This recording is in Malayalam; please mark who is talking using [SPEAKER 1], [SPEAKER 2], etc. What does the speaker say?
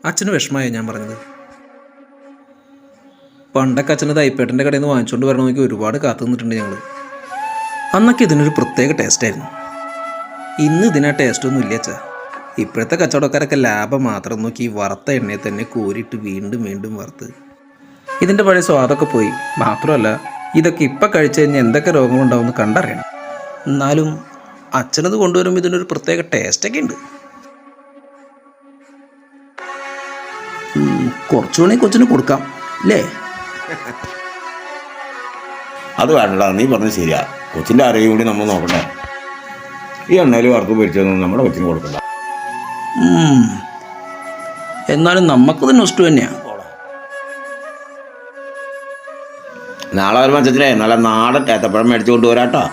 [SPEAKER 1] അച്ഛന് വിഷമമായി ഞാൻ പറഞ്ഞത്. പണ്ടൊക്കെ അച്ഛന് തൈപ്പേട്ടൻ്റെ കടയിൽ നിന്ന് വാങ്ങിച്ചുകൊണ്ട് വരണമെങ്കിൽ ഒരുപാട് കാത്തു നിന്നിട്ടുണ്ട് ഞങ്ങൾ. അന്നൊക്കെ ഇതിനൊരു പ്രത്യേക ടേസ്റ്റായിരുന്നു. ഇന്ന് ഇതിനാ ടേസ്റ്റൊന്നും ഇല്ല അച്ഛാ. ഇപ്പോഴത്തെ കച്ചവടക്കാരൊക്കെ ലാഭം മാത്രം നോക്കി ഈ വറുത്ത എണ്ണയെ തന്നെ കോരിയിട്ട് വീണ്ടും വീണ്ടും വറുത്ത് ഇതിൻ്റെ പഴയ സ്വാദൊക്കെ പോയി. മാത്രമല്ല ഇതൊക്കെ ഇപ്പം കഴിച്ചു കഴിഞ്ഞാൽ എന്തൊക്കെ രോഗങ്ങളുണ്ടാവുമെന്ന് കണ്ടറിയണം. എന്നാലും അച്ഛനത് കൊണ്ടുവരുമ്പോൾ ഇതിനൊരു പ്രത്യേക ടേസ്റ്റൊക്കെ ഉണ്ട്. കുറച്ചുകൂടെ കൊച്ചിന് കൊടുക്കാം അല്ലേ?
[SPEAKER 2] അത് വേണ്ടടാ, നീ പറഞ്ഞത് ശരിയാ. കൊച്ചിൻ്റെ ആരോഗ്യം കൂടി നമ്മൾ നോക്കണ്ടേ. ഈ എണ്ണയിൽ വറുത്ത് പൊരിച്ചതൊന്നും നമ്മുടെ കൊച്ചിന് കൊടുക്കണ്ട.
[SPEAKER 1] എന്നാലും നമുക്കത് നൊസ്റ്റു തന്നെയാണ്.
[SPEAKER 2] നാളെ ഒരു മത്സരത്തിലേ നല്ല നാടൻ ഏത്തപ്പഴം മേടിച്ചു കൊണ്ടുവരാട്ടോ.